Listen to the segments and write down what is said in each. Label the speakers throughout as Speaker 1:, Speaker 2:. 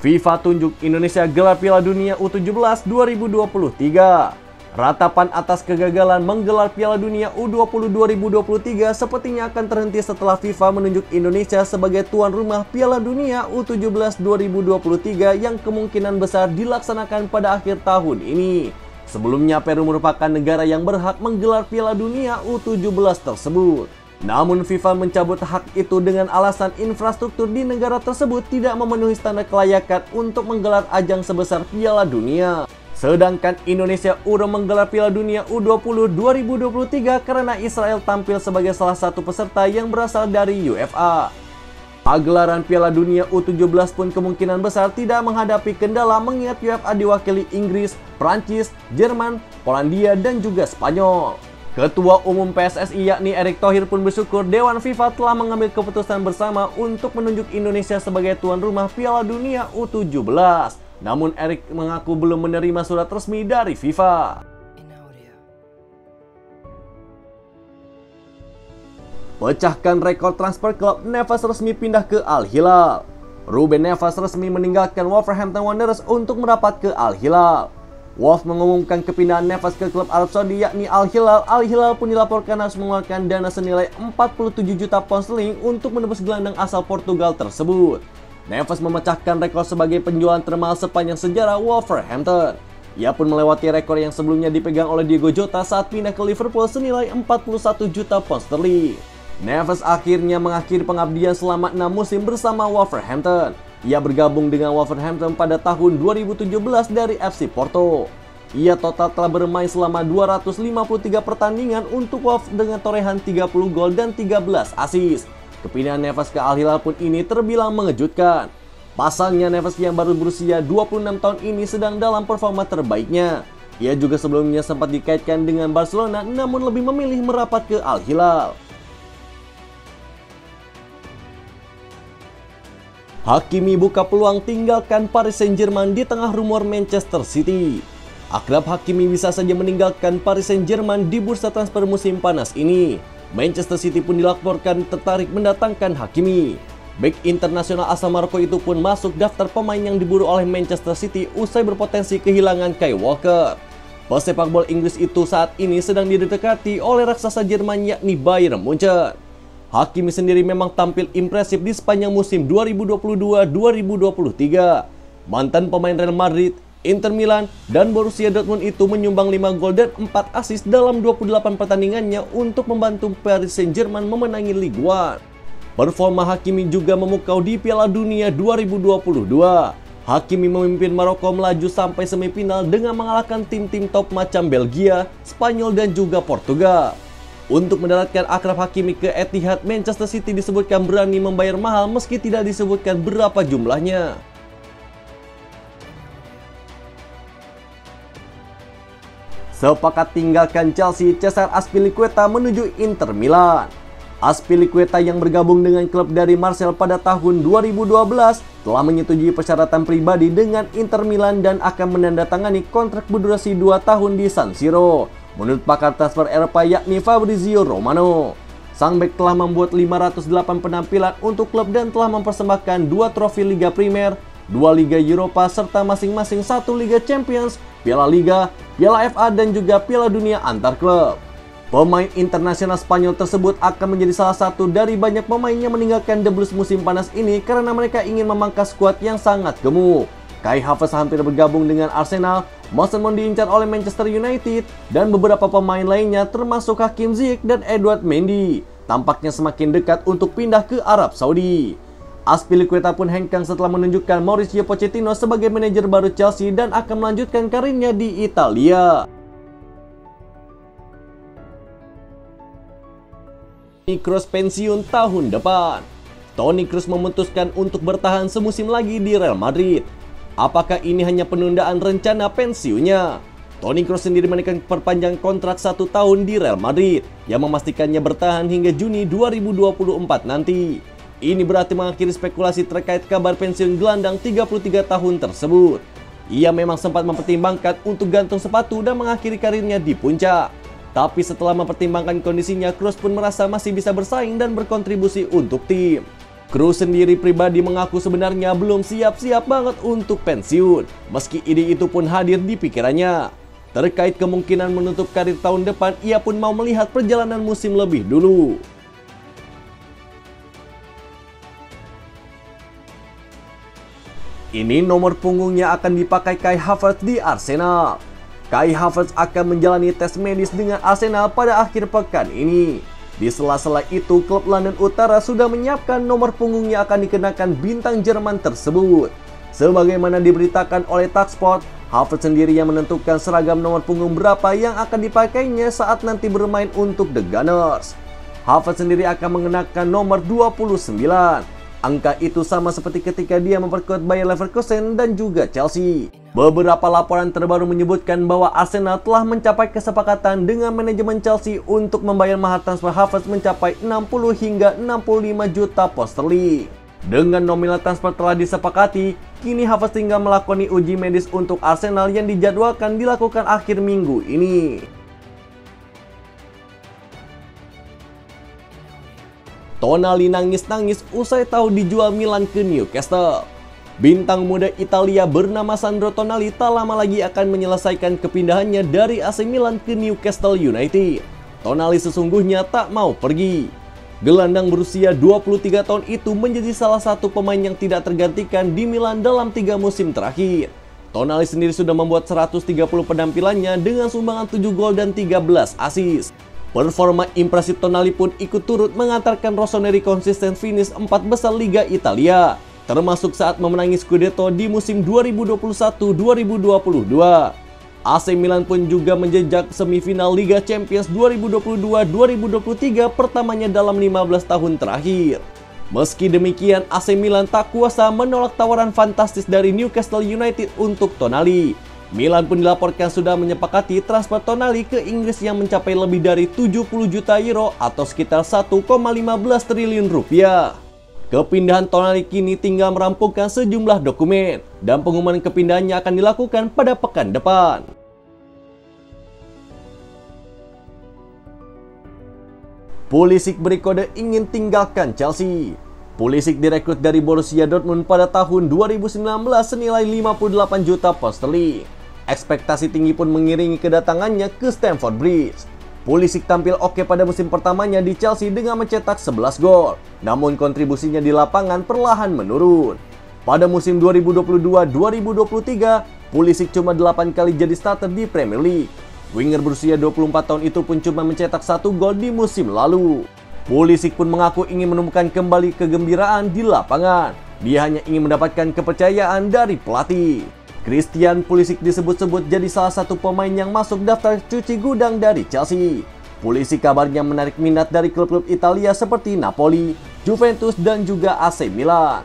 Speaker 1: FIFA tunjuk Indonesia gelar Piala Dunia U17 2023. Ratapan atas kegagalan menggelar Piala Dunia U20 2023 sepertinya akan terhenti setelah FIFA menunjuk Indonesia sebagai tuan rumah Piala Dunia U17 2023 yang kemungkinan besar dilaksanakan pada akhir tahun ini. Sebelumnya Peru merupakan negara yang berhak menggelar Piala Dunia U17 tersebut. Namun FIFA mencabut hak itu dengan alasan infrastruktur di negara tersebut tidak memenuhi standar kelayakan untuk menggelar ajang sebesar Piala Dunia. Sedangkan Indonesia urung menggelar Piala Dunia U20 2023 karena Israel tampil sebagai salah satu peserta yang berasal dari UEFA. Pagelaran Piala Dunia U17 pun kemungkinan besar tidak menghadapi kendala mengingat UEFA diwakili Inggris, Prancis, Jerman, Polandia, dan juga Spanyol. Ketua Umum PSSI yakni Erick Thohir pun bersyukur Dewan FIFA telah mengambil keputusan bersama untuk menunjuk Indonesia sebagai tuan rumah Piala Dunia U17. Namun Erick mengaku belum menerima surat resmi dari FIFA. Pecahkan rekor transfer klub, Neves resmi pindah ke Al Hilal. Ruben Neves resmi meninggalkan Wolverhampton Wanderers untuk merapat ke Al Hilal. Wolves mengumumkan kepindahan Neves ke klub Arab Saudi yakni Al Hilal. Al Hilal pun dilaporkan harus mengeluarkan dana senilai 47 juta pound sterling untuk menebus gelandang asal Portugal tersebut. Neves memecahkan rekor sebagai penjualan termahal sepanjang sejarah Wolverhampton. Ia pun melewati rekor yang sebelumnya dipegang oleh Diego Jota saat pindah ke Liverpool senilai 41 juta pound sterling. Neves akhirnya mengakhiri pengabdian selama 6 musim bersama Wolverhampton. Ia bergabung dengan Wolverhampton pada tahun 2017 dari FC Porto. Ia total telah bermain selama 253 pertandingan untuk Wolves dengan torehan 30 gol dan 13 assist. Kepindahan Neves ke Al Hilal pun ini terbilang mengejutkan. Pasalnya Neves yang baru berusia 26 tahun ini sedang dalam performa terbaiknya. Ia juga sebelumnya sempat dikaitkan dengan Barcelona namun lebih memilih merapat ke Al Hilal. Hakimi buka peluang tinggalkan Paris Saint-Germain di tengah rumor Manchester City. Akrab Hakimi bisa saja meninggalkan Paris Saint-Germain di bursa transfer musim panas ini. Manchester City pun dilaporkan tertarik mendatangkan Hakimi. Bek internasional asal Maroko itu pun masuk daftar pemain yang diburu oleh Manchester City usai berpotensi kehilangan Kyle Walker. Pesepak bola Inggris itu saat ini sedang didekati oleh raksasa Jerman yakni Bayern Munchen. Hakimi sendiri memang tampil impresif di sepanjang musim 2022-2023. Mantan pemain Real Madrid, Inter Milan, dan Borussia Dortmund itu menyumbang 5 gol dan 4 assist dalam 28 pertandingannya untuk membantu Paris Saint-Germain memenangi Ligue 1. Performa Hakimi juga memukau di Piala Dunia 2022. Hakimi memimpin Maroko melaju sampai semifinal dengan mengalahkan tim-tim top macam Belgia, Spanyol, dan juga Portugal. Untuk mendaratkan akrab Hakimi ke Etihad, Manchester City disebutkan berani membayar mahal meski tidak disebutkan berapa jumlahnya. Sepakat tinggalkan Chelsea, Cesar Azpilicueta menuju Inter Milan. Azpilicueta yang bergabung dengan klub dari Marseille pada tahun 2012 telah menyetujui persyaratan pribadi dengan Inter Milan dan akan menandatangani kontrak berdurasi 2 tahun di San Siro. Menurut pakar transfer Eropa yakni Fabrizio Romano, sang bek telah membuat 508 penampilan untuk klub dan telah mempersembahkan 2 trofi Liga Primer, 2 Liga Eropa, serta masing-masing 1 Liga Champions, Piala Liga, Piala FA, dan juga Piala Dunia antar klub. Pemain internasional Spanyol tersebut akan menjadi salah satu dari banyak pemain yang meninggalkan The Blues musim panas ini karena mereka ingin memangkas skuad yang sangat gemuk. Kai Havertz hampir bergabung dengan Arsenal, Mason Mount diincar oleh Manchester United, dan beberapa pemain lainnya termasuk Hakim Ziyech dan Edouard Mendy tampaknya semakin dekat untuk pindah ke Arab Saudi. Azpilicueta pun hengkang setelah menunjukkan Mauricio Pochettino sebagai manajer baru Chelsea dan akan melanjutkan karirnya di Italia. Toni Kroos pensiun tahun depan. Toni Kroos memutuskan untuk bertahan semusim lagi di Real Madrid. Apakah ini hanya penundaan rencana pensiunnya? Toni Kroos sendiri menekan perpanjang kontrak 1 tahun di Real Madrid yang memastikannya bertahan hingga Juni 2024 nanti. Ini berarti mengakhiri spekulasi terkait kabar pensiun gelandang 33 tahun tersebut. Ia memang sempat mempertimbangkan untuk gantung sepatu dan mengakhiri karirnya di puncak. Tapi setelah mempertimbangkan kondisinya, Kroos pun merasa masih bisa bersaing dan berkontribusi untuk tim. Kroos sendiri pribadi mengaku sebenarnya belum siap-siap banget untuk pensiun, meski ide itu pun hadir di pikirannya. Terkait kemungkinan menutup karir tahun depan, ia pun mau melihat perjalanan musim lebih dulu. Ini nomor punggungnya akan dipakai Kai Havertz di Arsenal. Kai Havertz akan menjalani tes medis dengan Arsenal pada akhir pekan ini. Di sela-sela itu, klub London Utara sudah menyiapkan nomor punggung yang akan dikenakan bintang Jerman tersebut. Sebagaimana diberitakan oleh Talksport, Havertz sendiri yang menentukan seragam nomor punggung berapa yang akan dipakainya saat nanti bermain untuk The Gunners. Havertz sendiri akan mengenakan nomor 29. Angka itu sama seperti ketika dia memperkuat Bayer Leverkusen dan juga Chelsea. Beberapa laporan terbaru menyebutkan bahwa Arsenal telah mencapai kesepakatan dengan manajemen Chelsea untuk membayar mahar transfer Havertz mencapai 60 hingga 65 juta pound sterling. Dengan nominal transfer telah disepakati, kini Havertz tinggal melakoni uji medis untuk Arsenal yang dijadwalkan dilakukan akhir minggu ini. Tonali nangis-nangis usai tahu dijual Milan ke Newcastle. Bintang muda Italia bernama Sandro Tonali tak lama lagi akan menyelesaikan kepindahannya dari AC Milan ke Newcastle United. Tonali sesungguhnya tak mau pergi. Gelandang berusia 23 tahun itu menjadi salah satu pemain yang tidak tergantikan di Milan dalam 3 musim terakhir. Tonali sendiri sudah membuat 130 penampilannya dengan sumbangan 7 gol dan 13 assist. Performa impresif Tonali pun ikut turut mengantarkan Rossoneri konsisten finish 4 besar Liga Italia, termasuk saat memenangi Scudetto di musim 2021-2022. AC Milan pun juga menjejak semifinal Liga Champions 2022-2023 pertamanya dalam 15 tahun terakhir. Meski demikian, AC Milan tak kuasa menolak tawaran fantastis dari Newcastle United untuk Tonali. Milan pun dilaporkan sudah menyepakati transfer Tonali ke Inggris yang mencapai lebih dari 70 juta euro atau sekitar 1,15 triliun rupiah. Kepindahan Tonali kini tinggal merampungkan sejumlah dokumen dan pengumuman kepindahannya akan dilakukan pada pekan depan. Pulisic berkode ingin tinggalkan Chelsea. Pulisic direkrut dari Borussia Dortmund pada tahun 2019 senilai 58 juta pound sterling. Ekspektasi tinggi pun mengiringi kedatangannya ke Stamford Bridge. Pulisic tampil oke pada musim pertamanya di Chelsea dengan mencetak 11 gol. Namun kontribusinya di lapangan perlahan menurun. Pada musim 2022-2023, Pulisic cuma 8 kali jadi starter di Premier League. Winger berusia 24 tahun itu pun cuma mencetak 1 gol di musim lalu. Pulisic pun mengaku ingin menemukan kembali kegembiraan di lapangan. Dia hanya ingin mendapatkan kepercayaan dari pelatih. Christian Pulisic disebut-sebut jadi salah satu pemain yang masuk daftar cuci gudang dari Chelsea. Pulisic kabarnya menarik minat dari klub-klub Italia seperti Napoli, Juventus, dan juga AC Milan.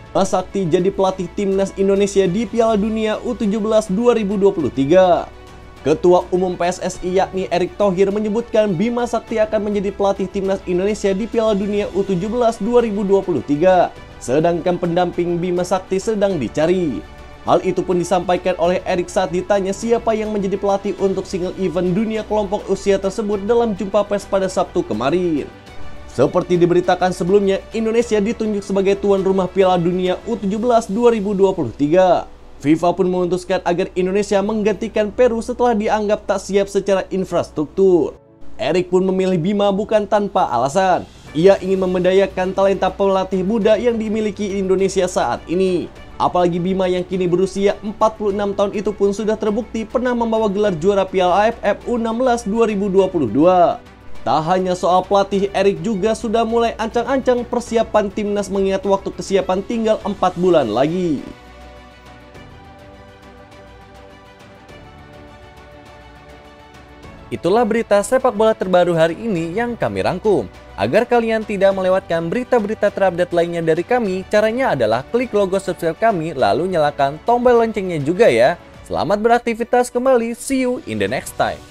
Speaker 1: Bima Sakti jadi pelatih timnas Indonesia di Piala Dunia U17 2023. Ketua Umum PSSI yakni Erick Thohir menyebutkan Bima Sakti akan menjadi pelatih timnas Indonesia di Piala Dunia U17 2023. Sedangkan pendamping Bima Sakti sedang dicari. Hal itu pun disampaikan oleh Erick saat ditanya siapa yang menjadi pelatih untuk single event dunia kelompok usia tersebut dalam jumpa pers pada Sabtu kemarin. Seperti diberitakan sebelumnya, Indonesia ditunjuk sebagai tuan rumah Piala Dunia U17 2023. FIFA pun memutuskan agar Indonesia menggantikan Peru setelah dianggap tak siap secara infrastruktur. Erick pun memilih Bima bukan tanpa alasan. Ia ingin memberdayakan talenta pelatih muda yang dimiliki Indonesia saat ini. Apalagi Bima yang kini berusia 46 tahun itu pun sudah terbukti pernah membawa gelar juara Piala AFF U16 2022. Tak hanya soal pelatih, Erick juga sudah mulai ancang-ancang persiapan timnas mengingat waktu kesiapan tinggal 4 bulan lagi. Itulah berita sepak bola terbaru hari ini yang kami rangkum. Agar kalian tidak melewatkan berita-berita terupdate lainnya dari kami, caranya adalah klik logo subscribe kami lalu nyalakan tombol loncengnya juga ya. Selamat beraktivitas kembali, see you in the next time.